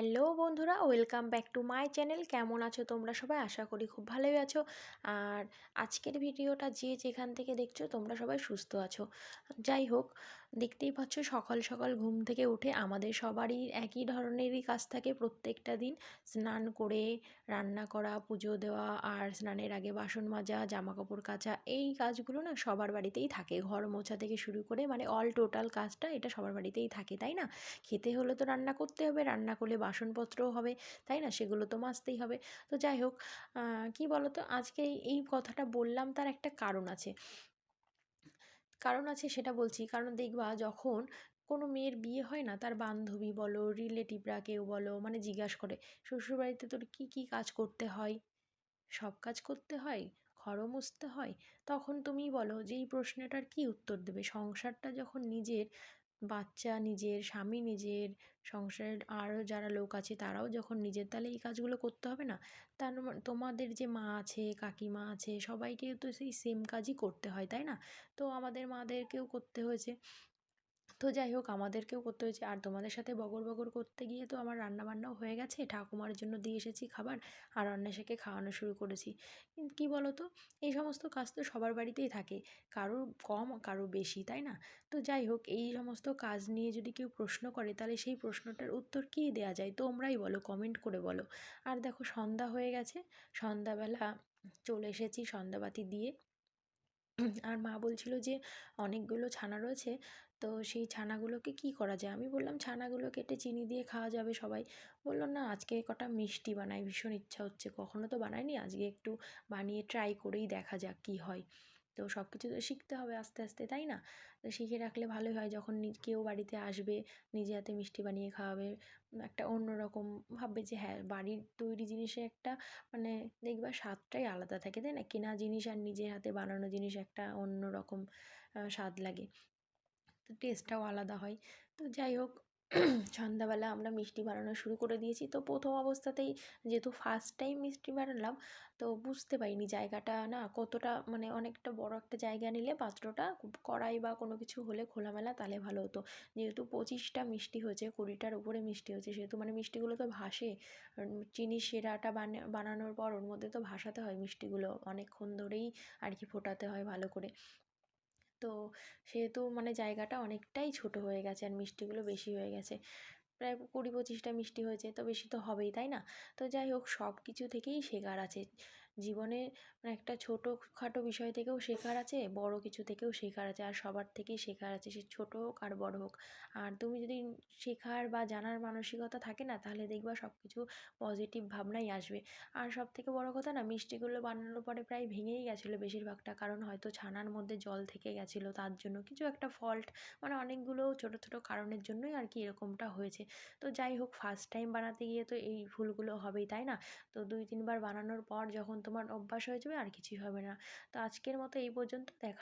Hello বন্ধুরা, welcome back to my channel. কেমন আছো তোমরা সবাই? আশা করি খুব ভালোই আছো। আর আজকের ভিডিওটা যে যেখান থেকে দেখছো তোমরা সবাই সুস্থ আছো। যাই হোক, দেখতেই পাচ্ছ সকাল সকাল ঘুম থেকে উঠে আমাদের সবারই একই ধরনেরই কাজ থাকে প্রত্যেকটা দিন। স্নান করে রান্না করা, পুজো দেওয়া, আর স্নানের আগে বাসন মাজা, জামা কাপড় কাচা, এই কাজগুলো না সবার বাড়িতেই থাকে। ঘর মোছা থেকে শুরু করে মানে অল টোটাল কাজটা এটা সবার বাড়িতেই থাকে, তাই না? খেতে হলে তো রান্না করতে হবে, রান্না করলে বাসনপত্রও হবে, তাই না? সেগুলো তো মাজতেই হবে। তো যাই হোক, কী বলো তো, আজকে এই কথাটা বললাম তার একটা কারণ আছে। কারণ আছে সেটা বলছি, কারণ দেখবা যখন কোনো মেয়ের বিয়ে হয় না, তার বান্ধবী বলো, রিলেটিভরা কেউ বলো, মানে জিজ্ঞাসা করে শ্বশুরবাড়িতে তোর কী কী কাজ করতে হয়? সব কাজ করতে হয়? ঘরও মুছতে হয়? তখন তুমি বলো যে এই প্রশ্নটার কী উত্তর দেবে? সংসারটা যখন নিজের, বাচ্চা নিজের, স্বামী নিজের, সংসারের আরও যারা লোক আছে তারাও যখন নিজের, তাহলে এই কাজগুলো করতে হবে না? তোমাদের যে মা আছে, কাকিমা আছে, সবাইকে তো সেই সেম কাজই করতে হয়, তাই না? তো আমাদের মাদেরকেও করতে হয়েছে। তো যাই হোক, আমাদেরকেও করতে হয়েছে। আর তোমাদের সাথে বগর বগর করতে গিয়ে তো আমার রান্নাবান্নাও হয়ে গেছে, ঠাকুমার জন্য দিয়ে এসেছি খাবার, আর অন্বেষাকে খাওয়ানো শুরু করেছি। কিন্তু কী বলো তো, এই সমস্ত কাজ তো সবার বাড়িতেই থাকে, কারোর কম কারোর বেশি, তাই না? তো যাই হোক, এই সমস্ত কাজ নিয়ে যদি কেউ প্রশ্ন করে, তাহলে সেই প্রশ্নটার উত্তর কী দেওয়া যায় তোমরাই বলো, কমেন্ট করে বলো। আর দেখো, সন্ধ্যা হয়ে গেছে, সন্ধ্যাবেলা চলে এসেছি সন্ধ্যাবাতি দিয়ে। আর মা বলছিল যে অনেকগুলো ছানা রয়েছে, তো সেই ছানাগুলোকে কি করা যায়? আমি বললাম ছানাগুলো কেটে চিনি দিয়ে খাওয়া যাবে সবাই। বললো না, আজকে কটা মিষ্টি বানাই, ভীষণ ইচ্ছা হচ্ছে, কখনো তো বানাইনি, আজকে একটু বানিয়ে ট্রাই করেই দেখা যাক কী হয়। তো সব কিছু তো শিখতে হবে আস্তে আস্তে, তাই না? তো শিখে রাখলে ভালোই হয়, যখন কেউ বাড়িতে আসবে নিজে হাতে মিষ্টি বানিয়ে খাওয়াবে, একটা অন্যরকম ভাববে যে হ্যাঁ, বাড়ির তৈরি জিনিসে একটা মানে দেখবা স্বাদটাই আলাদা থাকে, তাই না? কেনা জিনিস আর নিজের হাতে বানানো জিনিস একটা অন্য রকম স্বাদ লাগে, তো টেস্টটাও আলাদা হয়। তো যাই হোক, সন্ধ্যাবেলা আমরা মিষ্টি বানানো শুরু করে দিয়েছি। তো প্রথম অবস্থাতেই, যেহেতু ফার্স্ট টাইম মিষ্টি বানালাম, তো বুঝতে পারিনি জায়গাটা না কতটা, মানে অনেকটা বড় একটা জায়গা নিলে পাত্রটা, কড়াই বা কোনো কিছু হলে খোলামেলা, তাহলে ভালো হতো। যেহেতু 25টা মিষ্টি হয়েছে, 20টার উপরে মিষ্টি হয়েছে, সেহেতু মানে মিষ্টিগুলো তো ভাসে। চিনি শিরাটা বানানোর পর ওর মধ্যে তো ভাসাতে হয় মিষ্টিগুলো, অনেকক্ষণ ধরেই আর কি ফোটাতে হয় ভালো করে। তো সেহেতু মানে জায়গাটা অনেকটাই ছোট হয়ে গেছে, আর মিষ্টিগুলো বেশি হয়ে গেছে। প্রায় 20-25টা মিষ্টি হয়েছে, তো বেশি তো হবেই, তাই না? তো যাই হোক, সব কিছু থেকেই শেখার আছে জীবনে। মানে একটা ছোটোখাটো বিষয় থেকেও শেখার আছে, বড় কিছু থেকেও শেখার আছে, আর সবার থেকেই শেখার আছে, সে ছোটো হোক আর বড় হোক। আর তুমি যদি শেখার বা জানার মানসিকতা থাকে না, তাহলে দেখবা সব কিছু পজিটিভ ভাবনাই আসবে। আর সব থেকে বড় কথা না, মিষ্টিগুলো বানানোর পরে প্রায় ভেঙেই গেছিলো বেশিরভাগটা, কারণ হয়তো ছানার মধ্যে জল থেকে গেছিলো, তার জন্য কিছু একটা ফল্ট, মানে অনেকগুলো ছোটো ছোটো কারণের জন্যই আর কি এরকমটা হয়েছে। তো যাই হোক, ফার্স্ট টাইম বানাতে গিয়ে তো এই ভুলগুলো হবেই, তাই না? তো 2-3 বার বানানোর পর যখন তোমার অভ্যাস হয়ে যাবে, আর কিছুই হবে না। তো আজকের মতো এই পর্যন্ত, দেখা